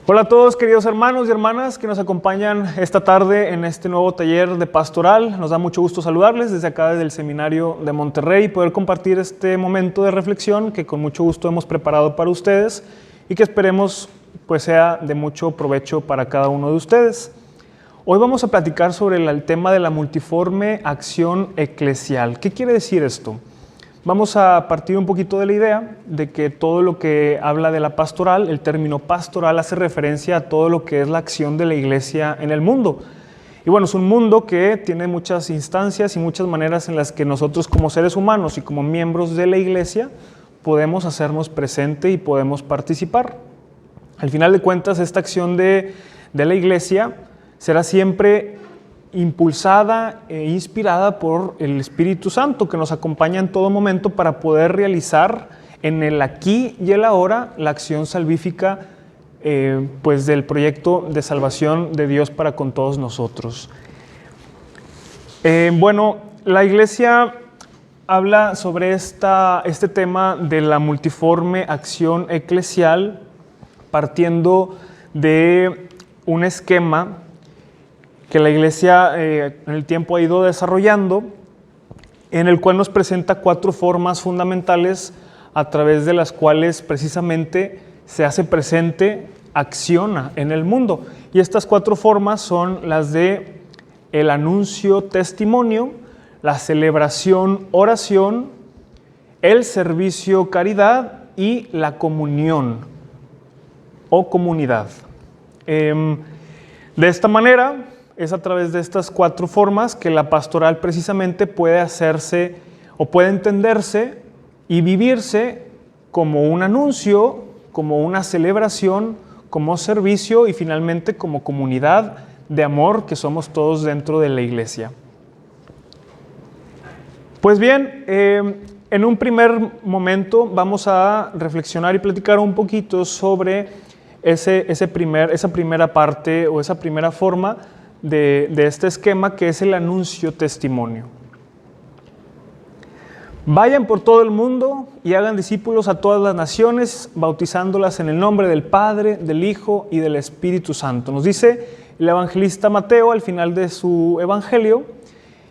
Hola a todos, queridos hermanos y hermanas que nos acompañan esta tarde en este nuevo taller de pastoral. Nos da mucho gusto saludarles desde acá, desde el Seminario de Monterrey, y poder compartir este momento de reflexión que con mucho gusto hemos preparado para ustedes y que esperemos pues sea de mucho provecho para cada uno de ustedes. Hoy vamos a platicar sobre el tema de la multiforme acción eclesial. ¿Qué quiere decir esto? Vamos a partir un poquito de la idea de que todo lo que habla de la pastoral, el término pastoral hace referencia a todo lo que es la acción de la iglesia en el mundo. Y bueno, es un mundo que tiene muchas instancias y muchas maneras en las que nosotros como seres humanos y como miembros de la iglesia podemos hacernos presente y podemos participar. Al final de cuentas, esta acción de la iglesia será siempre impulsada e inspirada por el Espíritu Santo, que nos acompaña en todo momento para poder realizar en el aquí y el ahora la acción salvífica pues del proyecto de salvación de Dios para con todos nosotros. Bueno, la Iglesia habla sobre este tema de la multiforme acción eclesial partiendo de un esquema que la Iglesia en el tiempo ha ido desarrollando, en el cual nos presenta 4 formas fundamentales a través de las cuales precisamente se hace presente, acciona en el mundo. Y estas 4 formas son las de el anuncio, testimonio, la celebración, oración, el servicio, caridad y la comunión o comunidad. De esta manera, es a través de estas 4 formas que la pastoral precisamente puede hacerse o puede entenderse y vivirse como un anuncio, como una celebración, como servicio y finalmente como comunidad de amor que somos todos dentro de la iglesia. Pues bien, en un primer momento vamos a reflexionar y platicar un poquito sobre esa primera parte o esa primera forma de este esquema, que es el anuncio testimonio. Vayan por todo el mundo y hagan discípulos a todas las naciones, bautizándolas en el nombre del Padre, del Hijo y del Espíritu Santo. Nos dice el evangelista Mateo al final de su evangelio,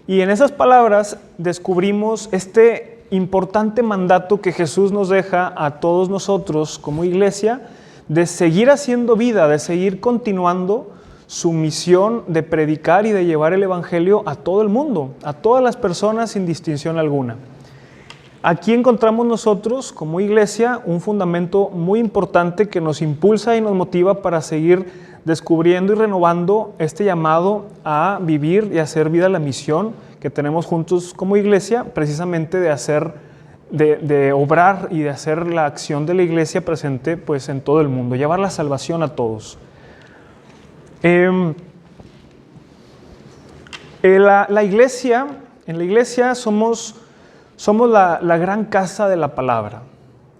y en esas palabras descubrimos este importante mandato que Jesús nos deja a todos nosotros como iglesia, de seguir haciendo vida, de seguir continuando su misión de predicar y de llevar el evangelio a todo el mundo, a todas las personas sin distinción alguna. Aquí encontramos nosotros como iglesia un fundamento muy importante que nos impulsa y nos motiva para seguir descubriendo y renovando este llamado a vivir y hacer vida la misión que tenemos juntos como iglesia, precisamente de obrar y de hacer la acción de la iglesia presente pues en todo el mundo, llevar la salvación a todos. En la iglesia somos la gran casa de la palabra.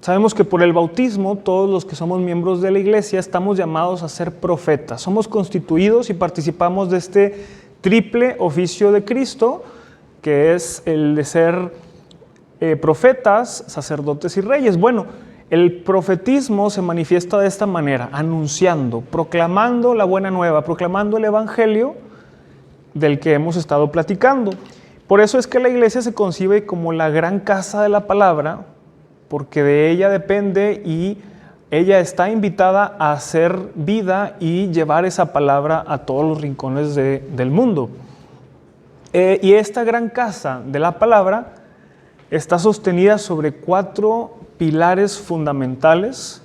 Sabemos que por el bautismo todos los que somos miembros de la iglesia estamos llamados a ser profetas. Somos constituidos y participamos de este triple oficio de Cristo, que es el de ser profetas, sacerdotes y reyes. Bueno, el profetismo se manifiesta de esta manera, anunciando, proclamando la buena nueva, proclamando el evangelio del que hemos estado platicando. Por eso es que la iglesia se concibe como la gran casa de la palabra, porque de ella depende y ella está invitada a hacer vida y llevar esa palabra a todos los rincones del mundo. Y esta gran casa de la palabra está sostenida sobre 4 pilares fundamentales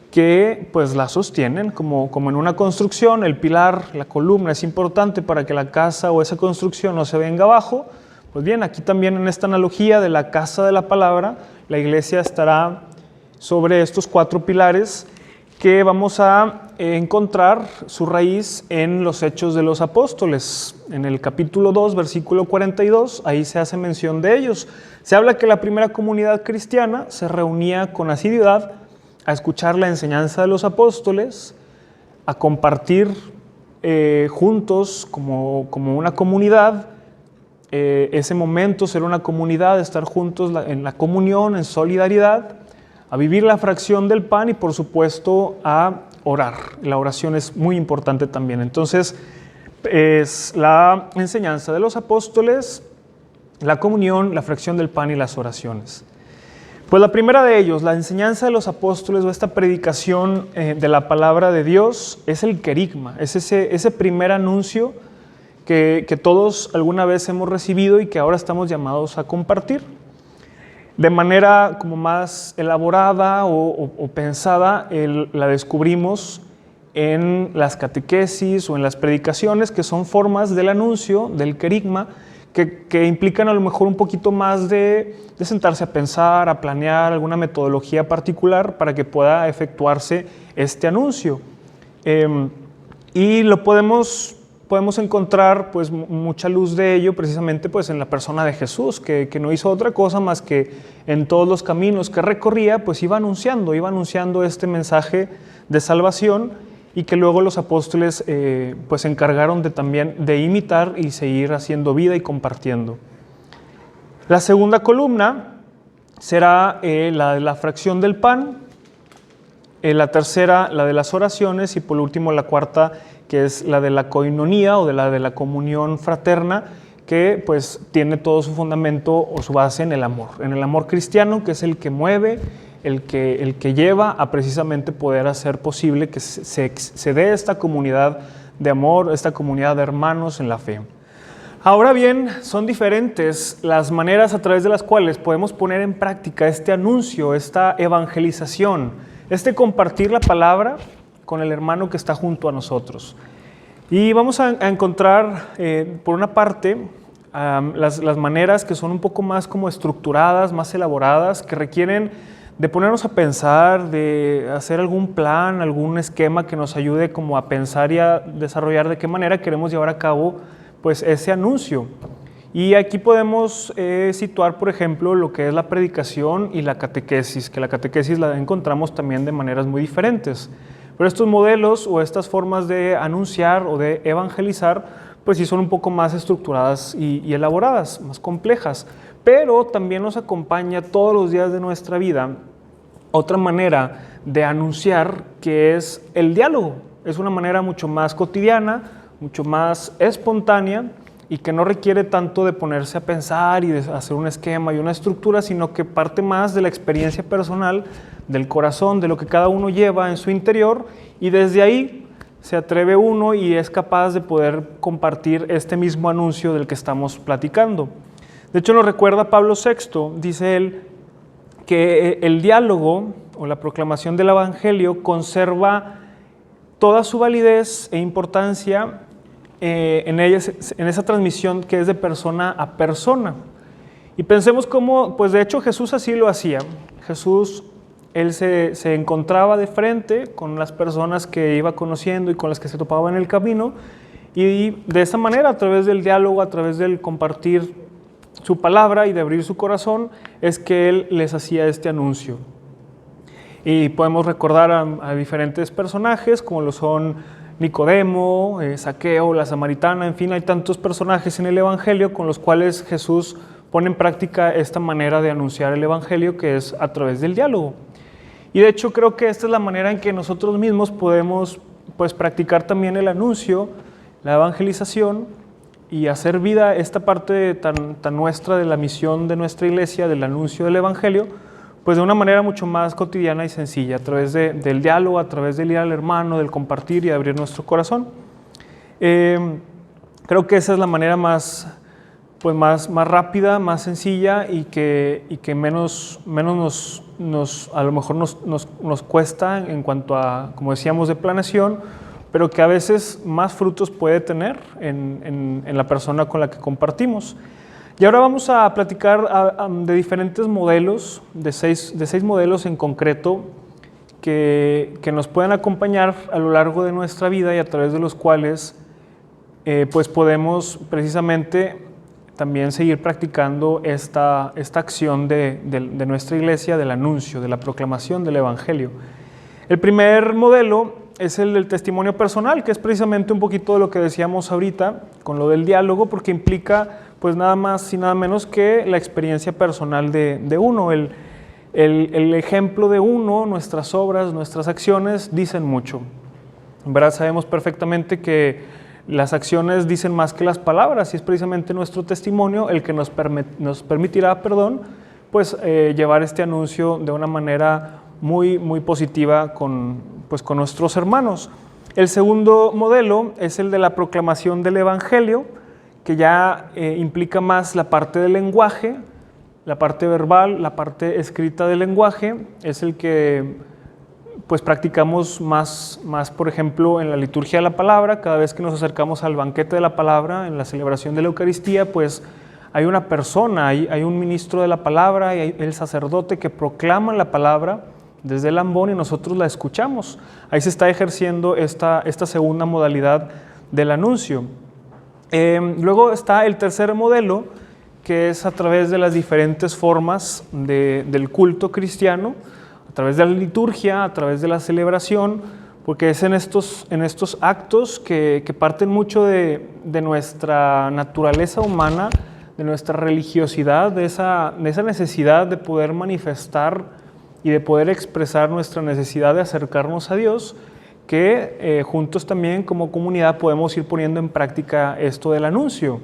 que pues la sostienen como en una construcción. El pilar, la columna, es importante para que la casa o esa construcción no se venga abajo. Pues bien, aquí también en esta analogía de la casa de la palabra, la iglesia estará sobre estos 4 pilares que vamos a encontrar su raíz en los Hechos de los Apóstoles. En el capítulo 2, versículo 42, ahí se hace mención de ellos. Se habla que la primera comunidad cristiana se reunía con asiduidad a escuchar la enseñanza de los apóstoles, a compartir juntos como una comunidad, ese momento ser una comunidad, estar juntos en la comunión, en solidaridad, a vivir la fracción del pan y por supuesto a orar. La oración es muy importante también. Entonces, es la enseñanza de los apóstoles, la comunión, la fracción del pan y las oraciones. Pues la primera de ellos, la enseñanza de los apóstoles o esta predicación de la palabra de Dios, es el querigma, es ese primer anuncio que todos alguna vez hemos recibido y que ahora estamos llamados a compartir. De manera como más elaborada o pensada, la descubrimos en las catequesis o en las predicaciones, que son formas del anuncio, del querigma, que implican a lo mejor un poquito más de sentarse a pensar, a planear alguna metodología particular para que pueda efectuarse este anuncio. Y lo podemos encontrar pues mucha luz de ello precisamente pues en la persona de Jesús, que no hizo otra cosa más que en todos los caminos que recorría pues iba anunciando este mensaje de salvación, y que luego los apóstoles pues se encargaron también de imitar y seguir haciendo vida y compartiendo. La segunda columna será la de la fracción del pan, la tercera la de las oraciones y por último la cuarta, que es la de la koinonía o de la comunión fraterna, que pues tiene todo su fundamento o su base en el amor cristiano, que es el que mueve, el que lleva a precisamente poder hacer posible que se dé esta comunidad de amor, esta comunidad de hermanos en la fe. Ahora bien, son diferentes las maneras a través de las cuales podemos poner en práctica este anuncio, esta evangelización, este compartir la palabra con el hermano que está junto a nosotros. Y vamos a encontrar, por una parte, las maneras que son un poco más como estructuradas, más elaboradas, que requieren de ponernos a pensar, de hacer algún plan, algún esquema que nos ayude como a pensar y a desarrollar de qué manera queremos llevar a cabo pues ese anuncio. Y aquí podemos situar, por ejemplo, lo que es la predicación y la catequesis, que la catequesis la encontramos también de maneras muy diferentes. Pero estos modelos o estas formas de anunciar o de evangelizar, pues sí son un poco más estructuradas y elaboradas, más complejas. Pero también nos acompaña todos los días de nuestra vida otra manera de anunciar, que es el diálogo. Es una manera mucho más cotidiana, mucho más espontánea y que no requiere tanto de ponerse a pensar y de hacer un esquema y una estructura, sino que parte más de la experiencia personal, del corazón, de lo que cada uno lleva en su interior, y desde ahí se atreve uno y es capaz de poder compartir este mismo anuncio del que estamos platicando. De hecho, nos recuerda Pablo VI, dice él, que el diálogo o la proclamación del Evangelio conserva toda su validez e importancia en esa transmisión que es de persona a persona. Y pensemos cómo, pues de hecho Jesús así lo hacía. Jesús, él se encontraba de frente con las personas que iba conociendo y con las que se topaba en el camino, y de esa manera, a través del diálogo, a través del compartir su palabra y de abrir su corazón, es que él les hacía este anuncio. Y podemos recordar a diferentes personajes, como lo son Nicodemo, Zaqueo, la samaritana, en fin, hay tantos personajes en el Evangelio con los cuales Jesús pone en práctica esta manera de anunciar el Evangelio, que es a través del diálogo. Y de hecho creo que esta es la manera en que nosotros mismos podemos pues practicar también el anuncio, la evangelización, y hacer vida esta parte tan nuestra de la misión de nuestra iglesia, del anuncio del Evangelio, pues de una manera mucho más cotidiana y sencilla, a través del diálogo, a través del ir al hermano, del compartir y de abrir nuestro corazón. Creo que esa es la manera más rápida, más sencilla y que menos a lo mejor nos cuesta en cuanto a, como decíamos, de planeación, pero que a veces más frutos puede tener en la persona con la que compartimos. Y ahora vamos a platicar de diferentes modelos, de seis modelos en concreto, que nos pueden acompañar a lo largo de nuestra vida y a través de los cuales pues podemos precisamente también seguir practicando esta acción de nuestra iglesia, del anuncio, de la proclamación del Evangelio. El primer modelo es el del testimonio personal, que es precisamente un poquito de lo que decíamos ahorita con lo del diálogo, porque implica pues nada más y nada menos que la experiencia personal de uno, el el ejemplo de uno, nuestras obras, nuestras acciones dicen mucho. En verdad sabemos perfectamente que las acciones dicen más que las palabras y es precisamente nuestro testimonio el que nos permitirá, pues, llevar este anuncio de una manera muy positiva con nuestros hermanos. El segundo modelo es el de la proclamación del Evangelio, que ya implica más la parte del lenguaje, la parte verbal, la parte escrita del lenguaje. Es el que pues practicamos más, por ejemplo, en la liturgia de la palabra. Cada vez que nos acercamos al banquete de la palabra, en la celebración de la Eucaristía, pues hay una persona, hay un ministro de la palabra, y hay el sacerdote que proclama la palabra desde el ambón y nosotros la escuchamos. Ahí se está ejerciendo esta segunda modalidad del anuncio. Luego está el tercer modelo, que es a través de las diferentes formas del culto cristiano, a través de la liturgia, a través de la celebración, porque es en estos actos que parten mucho de nuestra naturaleza humana, de nuestra religiosidad, de esa necesidad de poder manifestar y de poder expresar nuestra necesidad de acercarnos a Dios, que juntos también como comunidad podemos ir poniendo en práctica esto del anuncio.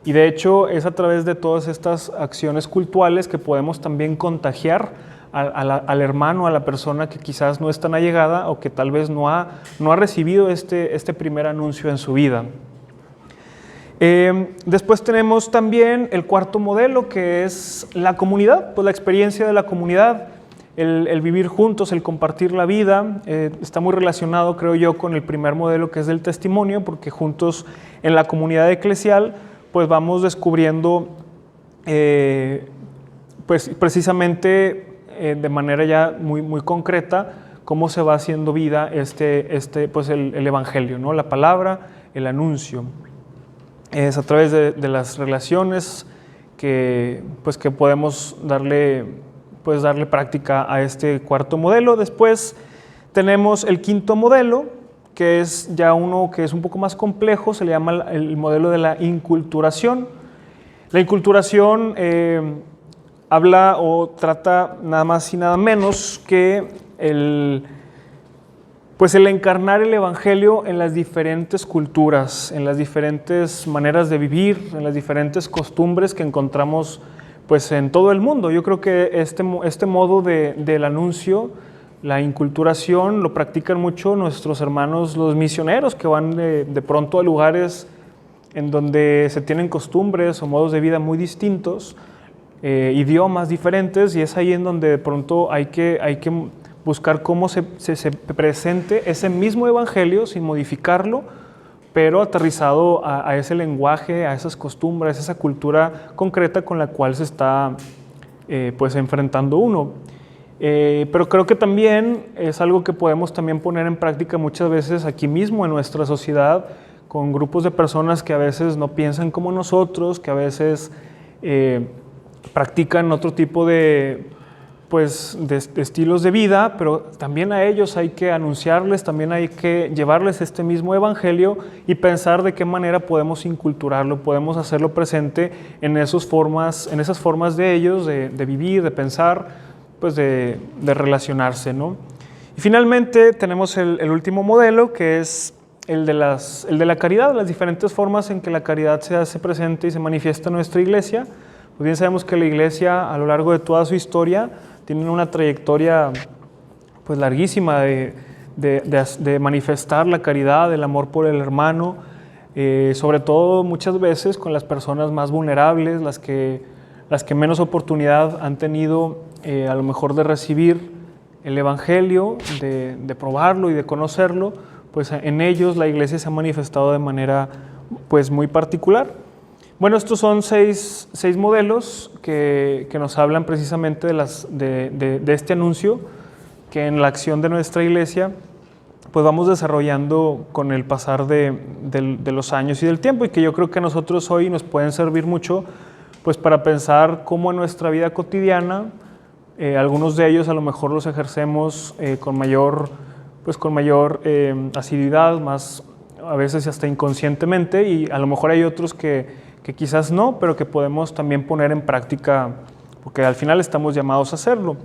Y de hecho es a través de todas estas acciones cultuales que podemos también contagiar al hermano, a la persona que quizás no es tan allegada o que tal vez no ha recibido este primer anuncio en su vida. Después tenemos también el cuarto modelo, que es la comunidad, pues la experiencia de la comunidad, el vivir juntos, el compartir la vida. Está muy relacionado, creo yo, con el primer modelo, que es del testimonio, porque juntos en la comunidad eclesial pues vamos descubriendo pues precisamente de manera ya muy concreta cómo se va haciendo vida pues el Evangelio, ¿no? La palabra, el anuncio. Es a través de las relaciones que podemos darle práctica a este cuarto modelo. Después tenemos el quinto modelo, que es ya uno que es un poco más complejo, se le llama el modelo de la inculturación. La inculturación habla o trata nada más y nada menos que el encarnar el Evangelio en las diferentes culturas, en las diferentes maneras de vivir, en las diferentes costumbres que encontramos pues en todo el mundo. Yo creo que este modo del anuncio, la inculturación, lo practican mucho nuestros hermanos los misioneros, que van de pronto a lugares en donde se tienen costumbres o modos de vida muy distintos, idiomas diferentes, y es ahí en donde de pronto hay que buscar cómo se presente ese mismo evangelio sin modificarlo, pero aterrizado a ese lenguaje, a esas costumbres, a esa cultura concreta con la cual se está enfrentando uno. Pero creo que también es algo que podemos también poner en práctica muchas veces aquí mismo en nuestra sociedad, con grupos de personas que a veces no piensan como nosotros, que a veces practican otro tipo de estilos de vida, pero también a ellos hay que anunciarles, también hay que llevarles este mismo evangelio y pensar de qué manera podemos inculturarlo, podemos hacerlo presente en esas formas de ellos, de vivir, de pensar, pues de relacionarse, ¿no? Y finalmente tenemos el último modelo, que es el de la caridad, las diferentes formas en que la caridad se hace presente y se manifiesta en nuestra iglesia. Pues bien sabemos que la iglesia a lo largo de toda su historia tiene una trayectoria pues larguísima de manifestar la caridad, el amor por el hermano, sobre todo muchas veces con las personas más vulnerables, las que menos oportunidad han tenido a lo mejor de recibir el evangelio, de probarlo y de conocerlo, pues en ellos la iglesia se ha manifestado de manera pues muy particular. Bueno, estos son seis modelos que nos hablan precisamente de este anuncio que en la acción de nuestra iglesia pues vamos desarrollando con el pasar de los años y del tiempo, y que yo creo que a nosotros hoy nos pueden servir mucho pues para pensar cómo en nuestra vida cotidiana algunos de ellos a lo mejor los ejercemos con mayor asiduidad, más a veces hasta inconscientemente, y a lo mejor hay otros que quizás no, pero que podemos también poner en práctica, porque al final estamos llamados a hacerlo.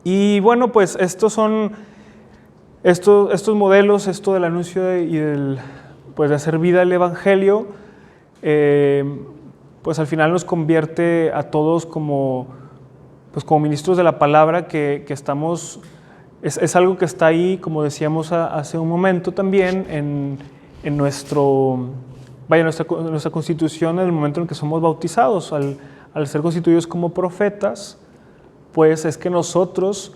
Y bueno, pues estos modelos, esto del anuncio pues de hacer vida el Evangelio, pues al final nos convierte a todos como ministros de la palabra que estamos, es algo que está ahí, como decíamos hace un momento también, en nuestra constitución en el momento en que somos bautizados. Al ser constituidos como profetas, pues es que nosotros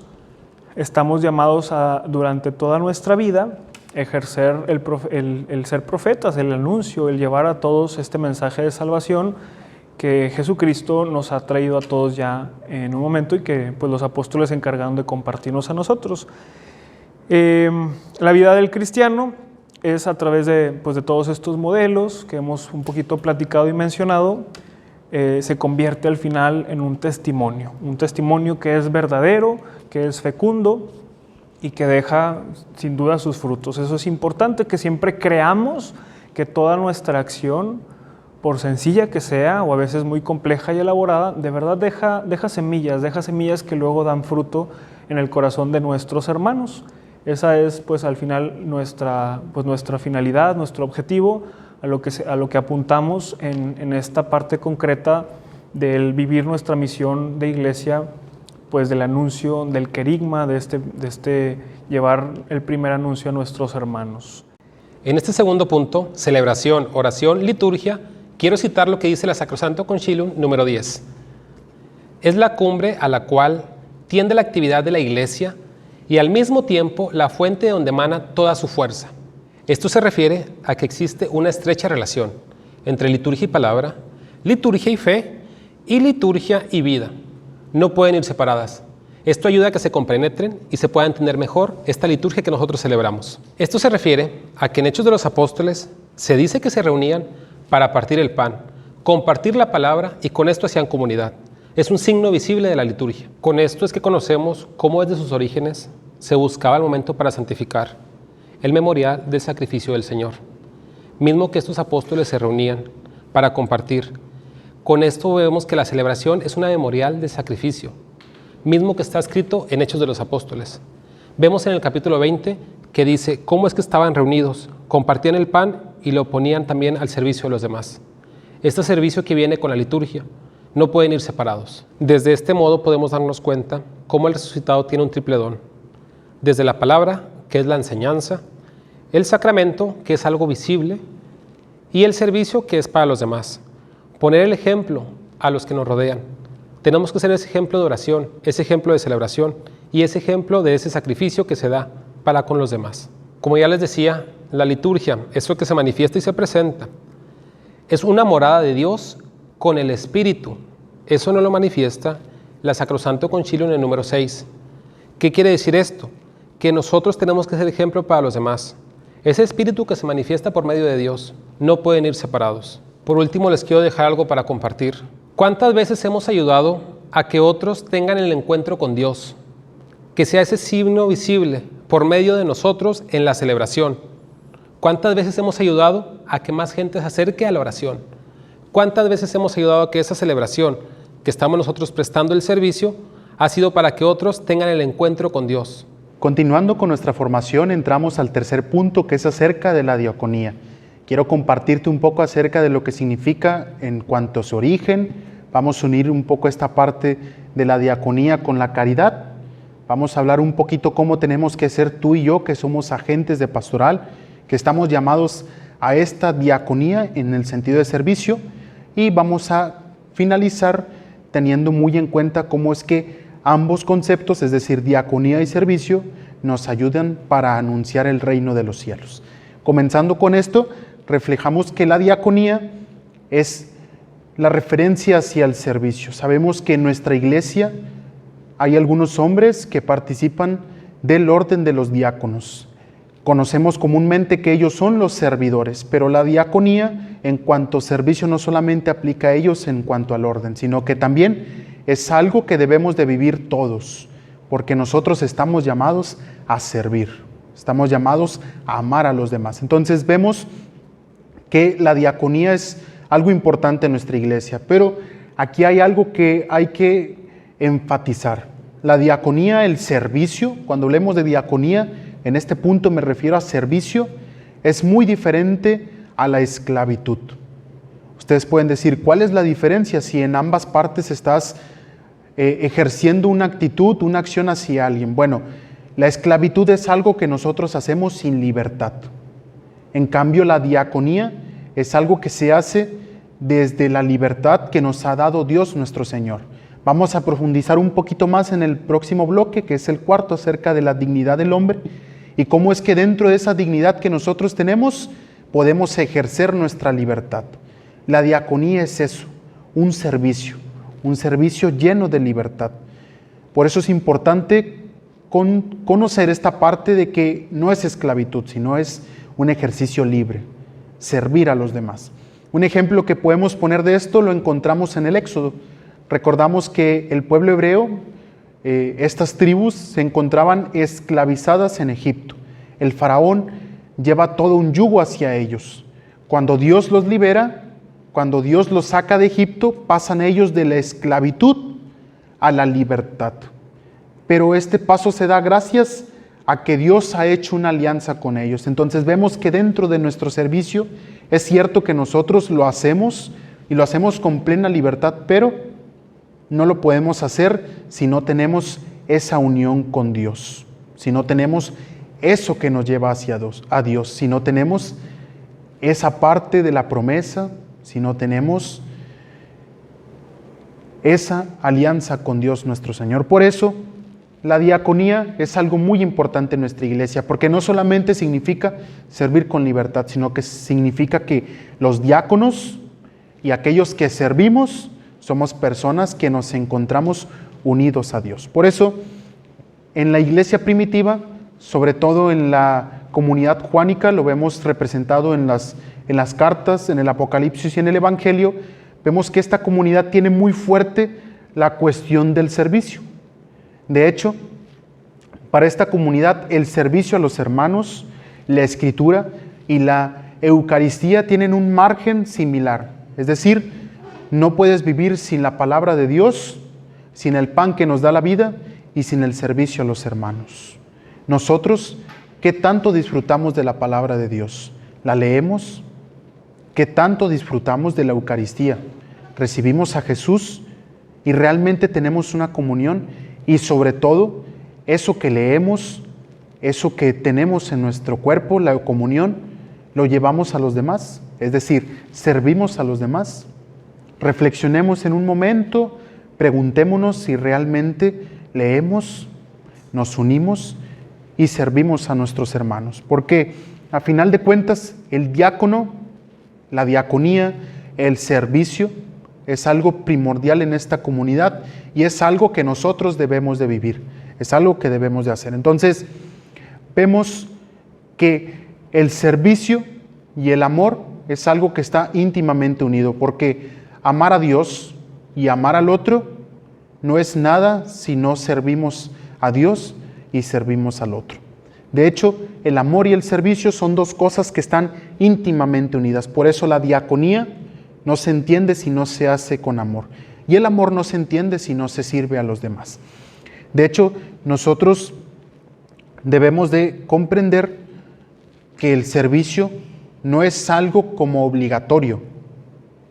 estamos llamados durante toda nuestra vida, ejercer el ser profetas, el anuncio, el llevar a todos este mensaje de salvación que Jesucristo nos ha traído a todos ya en un momento y que pues, los apóstoles se encargaron de compartirnos a nosotros. La vida del cristiano es a través de todos estos modelos que hemos un poquito platicado y mencionado, se convierte al final en un testimonio que es verdadero, que es fecundo y que deja sin duda sus frutos. Eso es importante, que siempre creamos que toda nuestra acción, por sencilla que sea o a veces muy compleja y elaborada, de verdad deja semillas que luego dan fruto en el corazón de nuestros hermanos. Esa es pues al final nuestra finalidad, nuestro objetivo, a lo que apuntamos en esta parte concreta del vivir nuestra misión de iglesia, pues del anuncio, del querigma, de llevar el primer anuncio a nuestros hermanos. En este segundo punto, celebración, oración, liturgia, quiero citar lo que dice la Sacrosanto Concilium número 10. Es la cumbre a la cual tiende la actividad de la iglesia y al mismo tiempo la fuente de donde emana toda su fuerza. Esto se refiere a que existe una estrecha relación entre liturgia y palabra, liturgia y fe, y liturgia y vida. No pueden ir separadas. Esto ayuda a que se compenetren y se pueda entender mejor esta liturgia que nosotros celebramos. Esto se refiere a que en Hechos de los Apóstoles se dice que se reunían para partir el pan, compartir la palabra y con esto hacían comunidad. Es un signo visible de la liturgia. Con esto es que conocemos cómo desde sus orígenes se buscaba el momento para santificar, el memorial del sacrificio del Señor. Mismo que estos apóstoles se reunían para compartir. Con esto vemos que la celebración es una memorial del sacrificio, mismo que está escrito en Hechos de los Apóstoles. Vemos en el capítulo 20 que dice cómo es que estaban reunidos, compartían el pan y lo ponían también al servicio de los demás. Este servicio que viene con la liturgia no pueden ir separados. Desde este modo podemos darnos cuenta cómo el resucitado tiene un triple don. Desde la palabra, que es la enseñanza, el sacramento, que es algo visible, y el servicio, que es para los demás. Poner el ejemplo a los que nos rodean. Tenemos que ser ese ejemplo de oración, ese ejemplo de celebración y ese ejemplo de ese sacrificio que se da para con los demás. Como ya les decía, la liturgia es lo que se manifiesta y se presenta. Es una morada de Dios con el Espíritu. Eso no lo manifiesta la Sacrosanto Concilium en el número 6. ¿Qué quiere decir esto? Que nosotros tenemos que ser ejemplo para los demás. Ese Espíritu que se manifiesta por medio de Dios no pueden ir separados. Por último, les quiero dejar algo para compartir. ¿Cuántas veces hemos ayudado a que otros tengan el encuentro con Dios? Que sea ese signo visible por medio de nosotros en la celebración. ¿Cuántas veces hemos ayudado a que más gente se acerque a la oración? ¿Cuántas veces hemos ayudado a que esa celebración que estamos nosotros prestando el servicio ha sido para que otros tengan el encuentro con Dios? Continuando con nuestra formación, entramos al tercer punto, que es acerca de la diaconía. Quiero compartirte un poco acerca de lo que significa en cuanto a su origen. Vamos a unir un poco esta parte de la diaconía con la caridad. Vamos a hablar un poquito cómo tenemos que ser tú y yo, que somos agentes de pastoral, que estamos llamados a esta diaconía en el sentido de servicio. Y vamos a finalizar teniendo muy en cuenta cómo es que ambos conceptos, es decir, diaconía y servicio, nos ayudan para anunciar el reino de los cielos. Comenzando con esto, reflejamos que la diaconía es la referencia hacia el servicio. Sabemos que en nuestra iglesia hay algunos hombres que participan del orden de los diáconos. Conocemos comúnmente que ellos son los servidores, pero la diaconía en cuanto a servicio no solamente aplica a ellos en cuanto al orden, sino que también es algo que debemos de vivir todos, porque nosotros estamos llamados a servir, estamos llamados a amar a los demás. Entonces vemos que la diaconía es algo importante en nuestra iglesia, pero aquí hay algo que hay que enfatizar. la diaconía, el servicio, cuando hablemos de diaconía, en este punto me refiero a servicio, es muy diferente a la esclavitud. Ustedes pueden decir, ¿cuál es la diferencia si en ambas partes estás ejerciendo una actitud, una acción hacia alguien? Bueno, la esclavitud es algo que nosotros hacemos sin libertad. En cambio, la diaconía es algo que se hace desde la libertad que nos ha dado Dios nuestro Señor. Vamos a profundizar un poquito más en el próximo bloque, que es el cuarto, acerca de la dignidad del hombre y cómo es que dentro de esa dignidad que nosotros tenemos podemos ejercer nuestra libertad. La diaconía es eso, un servicio lleno de libertad. Por eso es importante conocer esta parte de que no es esclavitud, sino es un ejercicio libre, servir a los demás. Un ejemplo que podemos poner de esto lo encontramos en el Éxodo. Recordamos que el pueblo hebreo, estas tribus se encontraban esclavizadas en Egipto. El faraón lleva todo un yugo hacia ellos. Cuando Dios los libera, cuando Dios los saca de Egipto, pasan ellos de la esclavitud a la libertad. Pero este paso se da gracias a que Dios ha hecho una alianza con ellos. Entonces vemos que dentro de nuestro servicio es cierto que nosotros lo hacemos y lo hacemos con plena libertad, pero no lo podemos hacer si no tenemos esa unión con Dios, si no tenemos eso que nos lleva hacia Dios, si no tenemos esa parte de la promesa, si no tenemos esa alianza con Dios nuestro Señor. Por eso, la diaconía es algo muy importante en nuestra iglesia, porque no solamente significa servir con libertad, sino que significa que los diáconos y aquellos que servimos somos personas que nos encontramos unidos a Dios. Por eso, en la iglesia primitiva, sobre todo en la comunidad juánica, lo vemos representado en las cartas, en el Apocalipsis y en el Evangelio, vemos que esta comunidad tiene muy fuerte la cuestión del servicio. De hecho, para esta comunidad el servicio a los hermanos, la escritura y la Eucaristía tienen un margen similar. Es decir, no puedes vivir sin la palabra de Dios, sin el pan que nos da la vida y sin el servicio a los hermanos. Nosotros, ¿qué tanto disfrutamos de la palabra de Dios? ¿La leemos? ¿Qué tanto disfrutamos de la Eucaristía? ¿Recibimos a Jesús y realmente tenemos una comunión? Y sobre todo, eso que leemos, eso que tenemos en nuestro cuerpo, la comunión, lo llevamos a los demás. Es decir, servimos a los demás. Reflexionemos en un momento, preguntémonos si realmente leemos, nos unimos y servimos a nuestros hermanos. Porque a final de cuentas, el diácono, la diaconía, el servicio, es algo primordial en esta comunidad y es algo que nosotros debemos de vivir, es algo que debemos de hacer. Entonces, vemos que el servicio y el amor es algo que está íntimamente unido, porque amar a Dios y amar al otro no es nada si no servimos a Dios y servimos al otro. De hecho, el amor y el servicio son dos cosas que están íntimamente unidas. Por eso la diaconía no se entiende si no se hace con amor. Y el amor no se entiende si no se sirve a los demás. De hecho, nosotros debemos de comprender que el servicio no es algo como obligatorio,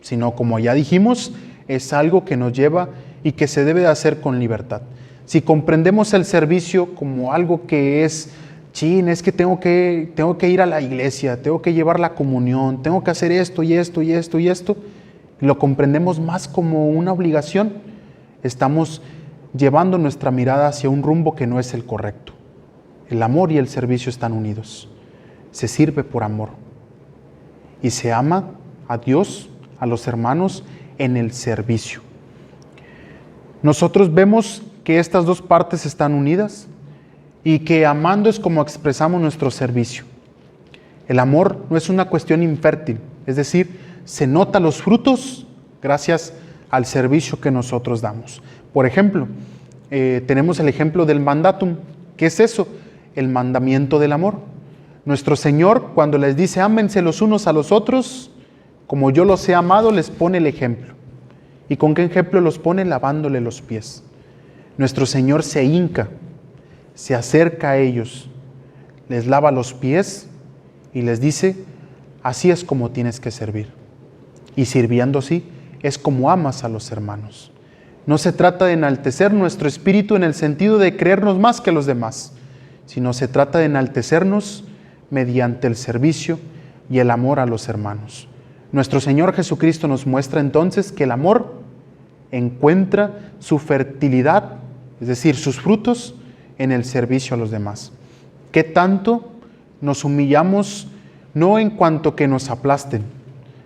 sino, como ya dijimos, es algo que nos lleva y que se debe de hacer con libertad. Si comprendemos el servicio como algo que es que tengo que ir a la iglesia, tengo que llevar la comunión, tengo que hacer esto y esto y esto y esto, lo comprendemos más como una obligación, estamos llevando nuestra mirada hacia un rumbo que no es el correcto. El amor y el servicio están unidos. Se sirve por amor y se ama a Dios, a los hermanos, en el servicio. Nosotros vemos que estas dos partes están unidas y que amando es como expresamos nuestro servicio. El amor no es una cuestión infértil, es decir, se notan los frutos gracias al servicio que nosotros damos. Por ejemplo, tenemos el ejemplo del mandatum. ¿Qué es eso? El mandamiento del amor. Nuestro Señor, cuando les dice ámense los unos a los otros, como yo los he amado, les pone el ejemplo. ¿Y con qué ejemplo los pone? Lavándole los pies. Nuestro Señor se hinca, se acerca a ellos, les lava los pies y les dice, así es como tienes que servir. Y sirviendo así es como amas a los hermanos. No se trata de enaltecer nuestro espíritu en el sentido de creernos más que los demás, sino se trata de enaltecernos mediante el servicio y el amor a los hermanos. Nuestro Señor Jesucristo nos muestra entonces que el amor encuentra su fertilidad, es decir, sus frutos, en el servicio a los demás. ¿Qué tanto nos humillamos no en cuanto que nos aplasten,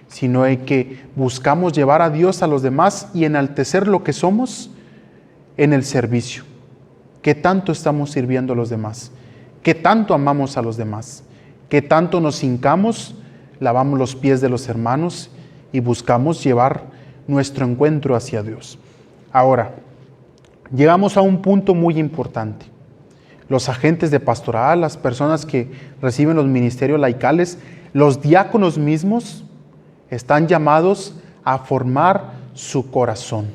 sino en que buscamos llevar a Dios a los demás y enaltecer lo que somos en el servicio? ¿Qué tanto estamos sirviendo a los demás? ¿Qué tanto amamos a los demás? ¿Qué tanto nos hincamos, lavamos los pies de los hermanos y buscamos llevar nuestro encuentro hacia Dios? Ahora, llegamos a un punto muy importante. Los agentes de pastoral, las personas que reciben los ministerios laicales, los diáconos mismos, están llamados a formar su corazón.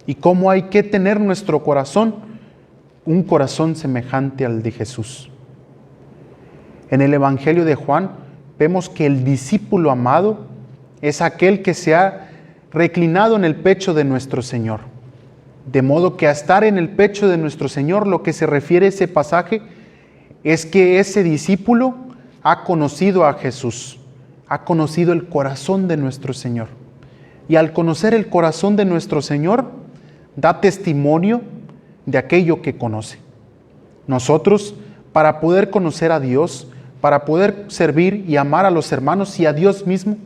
¿Y cómo hay que tener nuestro corazón? Un corazón semejante al de Jesús. En el Evangelio de Juan vemos que el discípulo amado es aquel que se ha reclinado en el pecho de nuestro Señor. De modo que a estar en el pecho de nuestro Señor, lo que se refiere a ese pasaje es que ese discípulo ha conocido a Jesús, ha conocido el corazón de nuestro Señor. Y al conocer el corazón de nuestro Señor, da testimonio de aquello que conoce. Nosotros, para poder conocer a Dios, para poder servir y amar a los hermanos y a Dios mismo,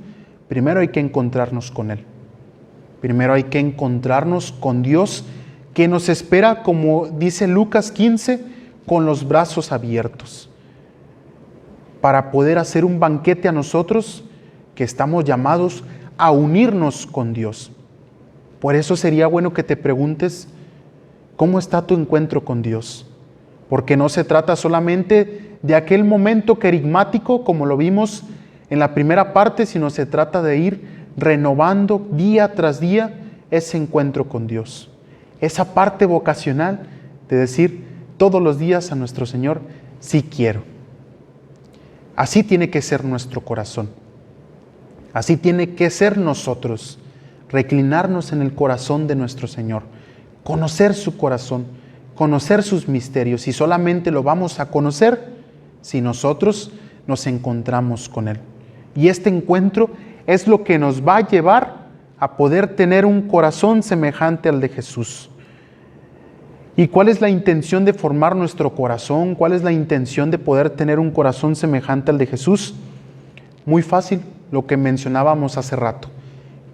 primero hay que encontrarnos con Él. Primero hay que encontrarnos con Dios, que nos espera, como dice Lucas 15, con los brazos abiertos, para poder hacer un banquete a nosotros que estamos llamados a unirnos con Dios. Por eso sería bueno que te preguntes, ¿cómo está tu encuentro con Dios? Porque no se trata solamente de aquel momento querigmático, como lo vimos en la primera parte, sino se trata de ir renovando día tras día ese encuentro con Dios. Esa parte vocacional de decir todos los días a nuestro Señor, sí quiero. Así tiene que ser nuestro corazón. Así tiene que ser nosotros, reclinarnos en el corazón de nuestro Señor, conocer su corazón, conocer sus misterios, y solamente lo vamos a conocer si nosotros nos encontramos con Él. Y este encuentro es lo que nos va a llevar a poder tener un corazón semejante al de Jesús. ¿Y cuál es la intención de formar nuestro corazón? ¿Cuál es la intención de poder tener un corazón semejante al de Jesús? Muy fácil, lo que mencionábamos hace rato,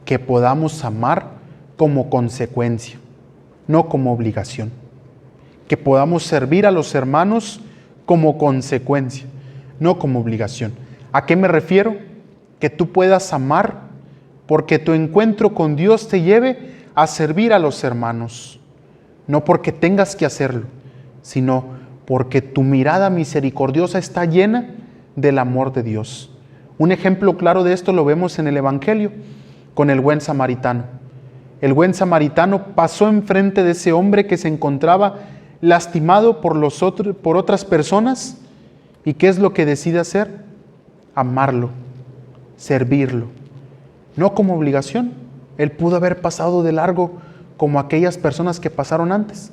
que podamos amar como consecuencia, no como obligación. Que podamos servir a los hermanos como consecuencia, no como obligación. ¿A qué me refiero? Que tú puedas amar porque tu encuentro con Dios te lleve a servir a los hermanos. No porque tengas que hacerlo, sino porque tu mirada misericordiosa está llena del amor de Dios. Un ejemplo claro de esto lo vemos en el Evangelio con el buen samaritano. El buen samaritano pasó enfrente de ese hombre que se encontraba lastimado por otras personas. ¿Y qué es lo que decide hacer? Amarlo, servirlo, no como obligación. Él pudo haber pasado de largo como aquellas personas que pasaron antes.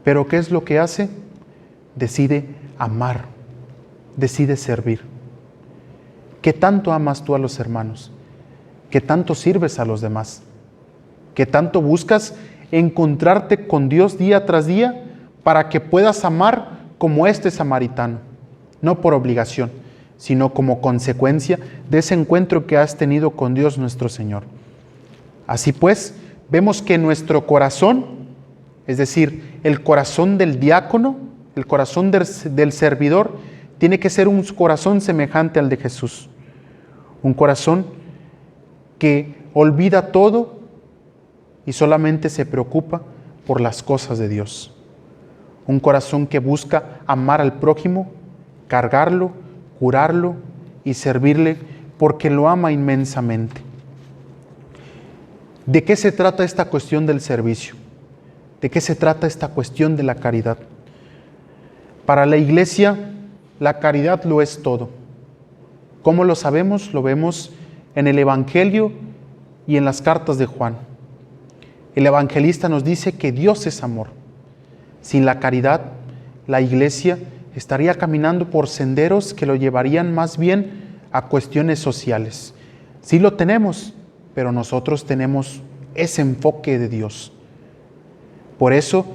Pero ¿qué es lo que hace? Decide amar, decide servir. ¿Qué tanto amas tú a los hermanos? ¿Qué tanto sirves a los demás? ¿Qué tanto buscas encontrarte con Dios día tras día para que puedas amar como este samaritano? No por obligación, sino como consecuencia de ese encuentro que has tenido con Dios nuestro Señor. Así pues, vemos que nuestro corazón, es decir, el corazón del diácono, el corazón del servidor, tiene que ser un corazón semejante al de Jesús. Un corazón que olvida todo y solamente se preocupa por las cosas de Dios. Un corazón que busca amar al prójimo, cargarlo, curarlo y servirle porque lo ama inmensamente. ¿De qué se trata esta cuestión del servicio? ¿De qué se trata esta cuestión de la caridad? Para la Iglesia, la caridad lo es todo. ¿Cómo lo sabemos? Lo vemos en el Evangelio y en las cartas de Juan. El evangelista nos dice que Dios es amor. Sin la caridad, la Iglesia estaría caminando por senderos que lo llevarían más bien a cuestiones sociales. Sí lo tenemos, pero nosotros tenemos ese enfoque de Dios. Por eso,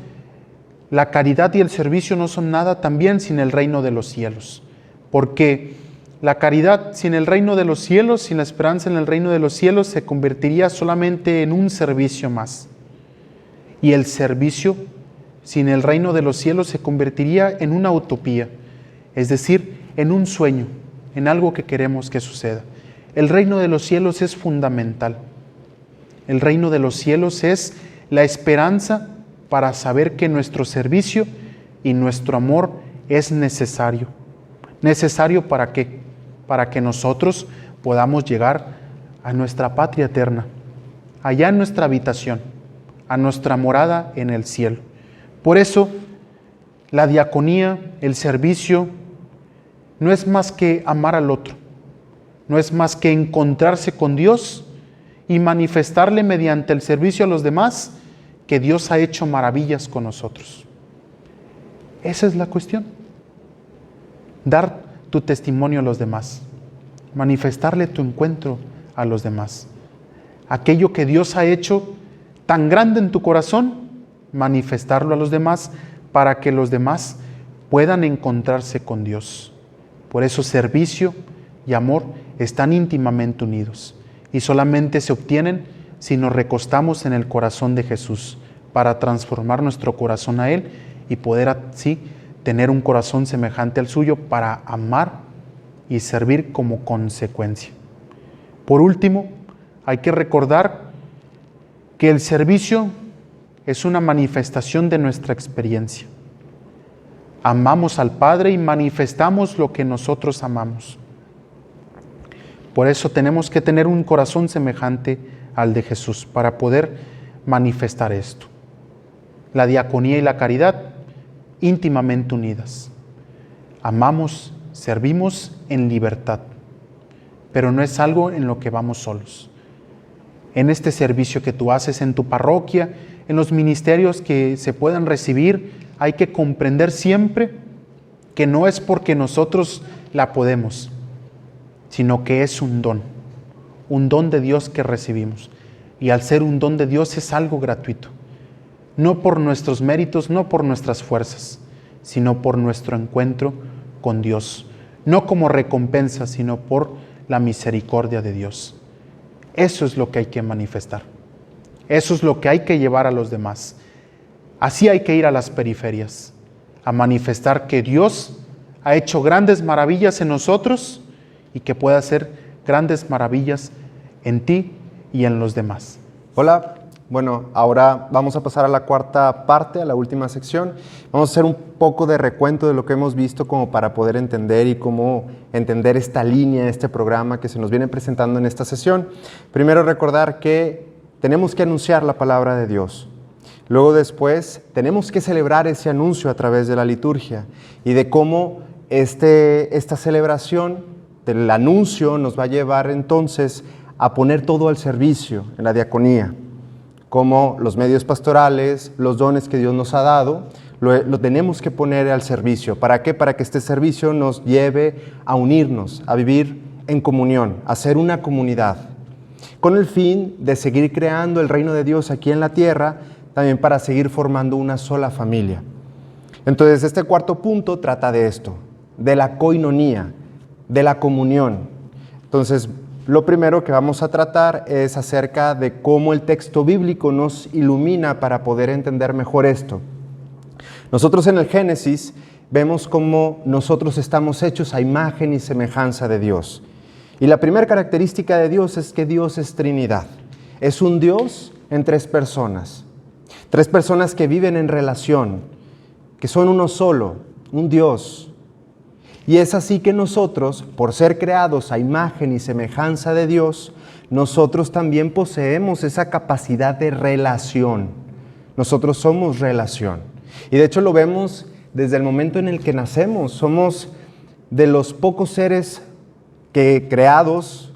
la caridad y el servicio no son nada también sin el reino de los cielos. Porque la caridad sin el reino de los cielos, sin la esperanza en el reino de los cielos, se convertiría solamente en un servicio más. Y el servicio sin el reino de los cielos se convertiría en una utopía, es decir, en un sueño, en algo que queremos que suceda. El reino de los cielos es fundamental. El reino de los cielos es la esperanza para saber que nuestro servicio y nuestro amor es necesario. ¿Necesario para qué? Para que nosotros podamos llegar a nuestra patria eterna, allá en nuestra habitación, a nuestra morada en el cielo. Por eso, la diaconía, el servicio, no es más que amar al otro, no es más que encontrarse con Dios y manifestarle mediante el servicio a los demás que Dios ha hecho maravillas con nosotros. Esa es la cuestión. Dar tu testimonio a los demás, manifestarle tu encuentro a los demás. Aquello que Dios ha hecho tan grande en tu corazón, manifestarlo a los demás para que los demás puedan encontrarse con Dios. Por eso servicio y amor están íntimamente unidos y solamente se obtienen si nos recostamos en el corazón de Jesús para transformar nuestro corazón a Él y poder así tener un corazón semejante al suyo para amar y servir como consecuencia. Por último, hay que recordar que el servicio es una manifestación de nuestra experiencia. Amamos al Padre y manifestamos lo que nosotros amamos. Por eso tenemos que tener un corazón semejante al de Jesús para poder manifestar esto. La diaconía y la caridad íntimamente unidas. Amamos, servimos en libertad, pero no es algo en lo que vamos solos. En este servicio que tú haces en tu parroquia, en los ministerios que se puedan recibir, hay que comprender siempre que no es porque nosotros la podemos, sino que es un don de Dios que recibimos. Y al ser un don de Dios es algo gratuito, no por nuestros méritos, no por nuestras fuerzas, sino por nuestro encuentro con Dios, no como recompensa, sino por la misericordia de Dios. Eso es lo que hay que manifestar, eso es lo que hay que llevar a los demás. Así hay que ir a las periferias, a manifestar que Dios ha hecho grandes maravillas en nosotros y que puede hacer grandes maravillas en ti y en los demás. Hola, bueno, ahora vamos a pasar a la cuarta parte, a la última sección. Vamos a hacer un poco de recuento de lo que hemos visto como para poder entender y cómo entender esta línea, este programa que se nos viene presentando en esta sesión. Primero recordar que tenemos que anunciar la palabra de Dios. Luego después tenemos que celebrar ese anuncio a través de la liturgia y de cómo esta celebración del anuncio nos va a llevar entonces a poner todo al servicio en la diaconía, como los medios pastorales, los dones que Dios nos ha dado, lo tenemos que poner al servicio. ¿Para qué? Para que este servicio nos lleve a unirnos, a vivir en comunión, a ser una comunidad, con el fin de seguir creando el reino de Dios aquí en la tierra, también para seguir formando una sola familia. Entonces, este cuarto punto trata de esto, de la koinonía, de la comunión. Entonces, lo primero que vamos a tratar es acerca de cómo el texto bíblico nos ilumina para poder entender mejor esto. Nosotros en el Génesis vemos cómo nosotros estamos hechos a imagen y semejanza de Dios. Y la primera característica de Dios es que Dios es Trinidad. Es un Dios en tres personas que viven en relación, que son uno solo, un Dios. Y es así que nosotros, por ser creados a imagen y semejanza de Dios, nosotros también poseemos esa capacidad de relación. Nosotros somos relación. Y de hecho lo vemos desde el momento en el que nacemos. Somos de los pocos seres creados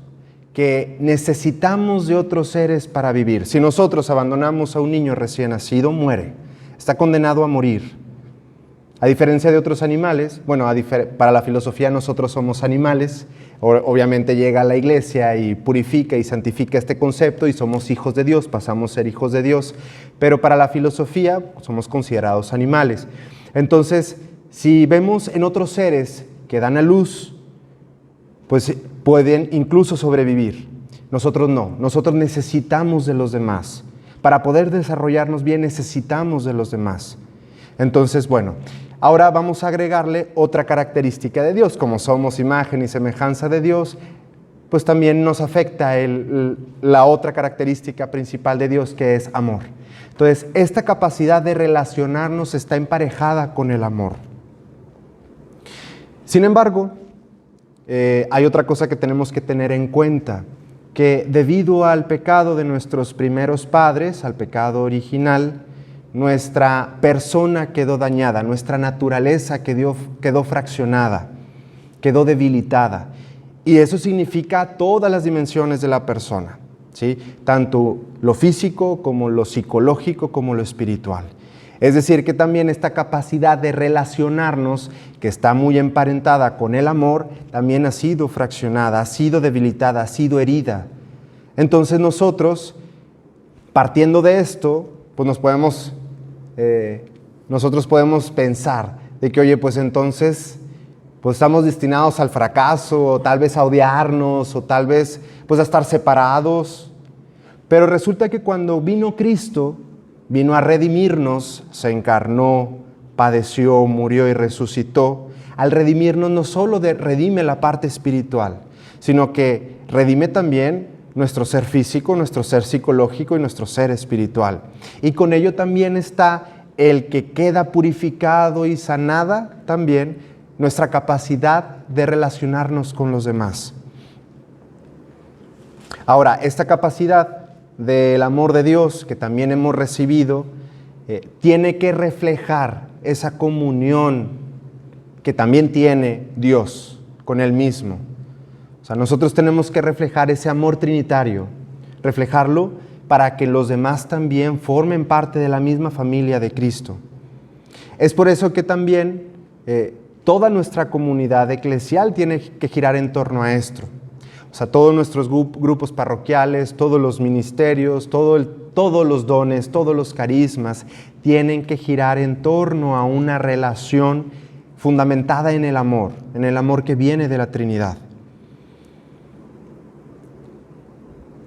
que necesitamos de otros seres para vivir. Si nosotros abandonamos a un niño recién nacido, muere. Está condenado a morir. A diferencia de otros animales, bueno, para la filosofía nosotros somos animales. Obviamente llega a la iglesia y purifica y santifica este concepto y somos hijos de Dios, pasamos a ser hijos de Dios. Pero para la filosofía somos considerados animales. Entonces, si vemos en otros seres que dan a luz, pues pueden incluso sobrevivir. Nosotros no, nosotros necesitamos de los demás. Para poder desarrollarnos bien necesitamos de los demás. Entonces, bueno, ahora vamos a agregarle otra característica de Dios. Como somos imagen y semejanza de Dios, pues también nos afecta la otra característica principal de Dios, que es amor. Entonces, esta capacidad de relacionarnos está emparejada con el amor. Sin embargo, hay otra cosa que tenemos que tener en cuenta, que debido al pecado de nuestros primeros padres, al pecado original, nuestra persona quedó dañada, nuestra naturaleza quedó fraccionada, quedó debilitada. Y eso significa todas las dimensiones de la persona, ¿sí? Tanto lo físico como lo psicológico como lo espiritual. Es decir, que también esta capacidad de relacionarnos, que está muy emparentada con el amor, también ha sido fraccionada, ha sido debilitada, ha sido herida. Entonces nosotros, partiendo de esto, pues nosotros podemos pensar de que, oye, pues entonces pues estamos destinados al fracaso, o tal vez a odiarnos, o tal vez pues a estar separados. Pero resulta que cuando vino Cristo, vino a redimirnos, se encarnó, padeció, murió y resucitó. Al redimirnos no solo redime la parte espiritual, sino que redime también nuestro ser físico, nuestro ser psicológico y nuestro ser espiritual. Y con ello también está el que queda purificado y sanada también nuestra capacidad de relacionarnos con los demás. Ahora, esta capacidad del amor de Dios que también hemos recibido, tiene que reflejar esa comunión que también tiene Dios con Él mismo. O sea, nosotros tenemos que reflejar ese amor trinitario, reflejarlo para que los demás también formen parte de la misma familia de Cristo. Es por eso que también toda nuestra comunidad eclesial tiene que girar en torno a esto. O sea, todos nuestros grupos parroquiales, todos los ministerios, todos los dones, todos los carismas tienen que girar en torno a una relación fundamentada en el amor que viene de la Trinidad.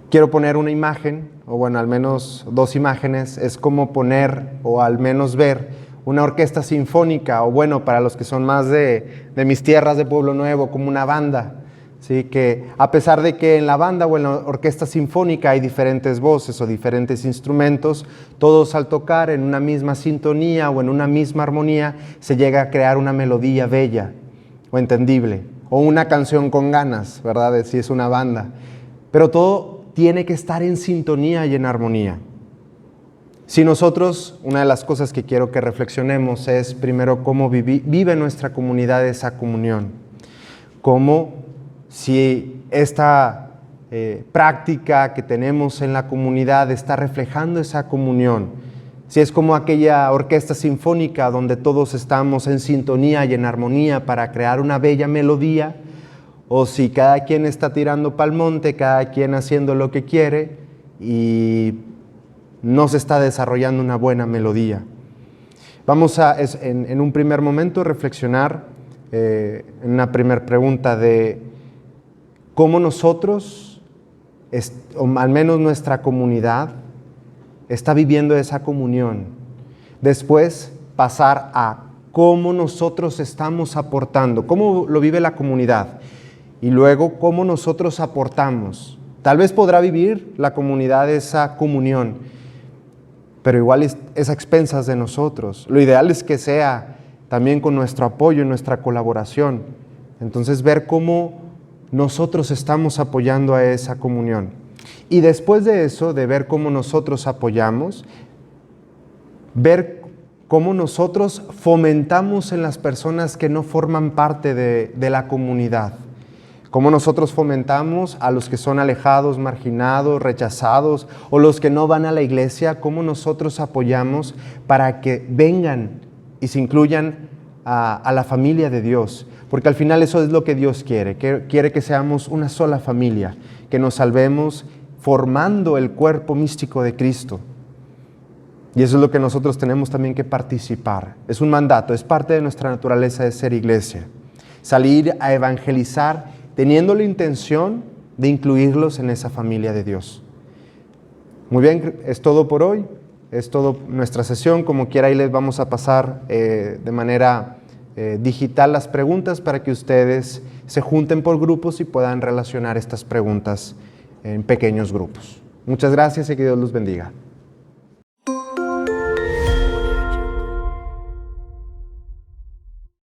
Quiero poner una imagen, o bueno, al menos dos imágenes. Es como poner, o al menos ver, una orquesta sinfónica, o bueno, para los que son más de mis tierras de Pueblo Nuevo, como una banda. Sí, que a pesar de que en la banda o en la orquesta sinfónica hay diferentes voces o diferentes instrumentos, todos al tocar en una misma sintonía o en una misma armonía se llega a crear una melodía bella o entendible, o una canción con ganas, ¿verdad? Si es una banda. Pero todo tiene que estar en sintonía y en armonía. Si nosotros, una de las cosas que quiero que reflexionemos es primero cómo vive nuestra comunidad esa comunión, cómo si esta práctica que tenemos en la comunidad está reflejando esa comunión, si es como aquella orquesta sinfónica donde todos estamos en sintonía y en armonía para crear una bella melodía, o si cada quien está tirando pa'l monte, cada quien haciendo lo que quiere y no se está desarrollando una buena melodía. Vamos a, en un primer momento, reflexionar en una primera pregunta de cómo nosotros, o al menos nuestra comunidad, está viviendo esa comunión. Después pasar a cómo nosotros estamos aportando, cómo lo vive la comunidad. Y luego cómo nosotros aportamos. Tal vez podrá vivir la comunidad esa comunión, pero igual es a expensas de nosotros. Lo ideal es que sea también con nuestro apoyo y nuestra colaboración. Entonces ver cómo nosotros estamos apoyando a esa comunión. Y después de eso, de ver cómo nosotros apoyamos, ver cómo nosotros fomentamos en las personas que no forman parte de la comunidad. Cómo nosotros fomentamos a los que son alejados, marginados, rechazados, o los que no van a la iglesia, cómo nosotros apoyamos para que vengan y se incluyan a la familia de Dios. Porque al final eso es lo que Dios quiere. Quiere que seamos una sola familia, que nos salvemos formando el cuerpo místico de Cristo. Y eso es lo que nosotros tenemos también que participar. Es un mandato, es parte de nuestra naturaleza de ser iglesia. Salir a evangelizar teniendo la intención de incluirlos en esa familia de Dios. Muy bien, es todo por hoy. Es todo nuestra sesión. Como quiera, ahí les vamos a pasar de manera digital las preguntas para que ustedes se junten por grupos y puedan relacionar estas preguntas en pequeños grupos. Muchas gracias y que Dios los bendiga.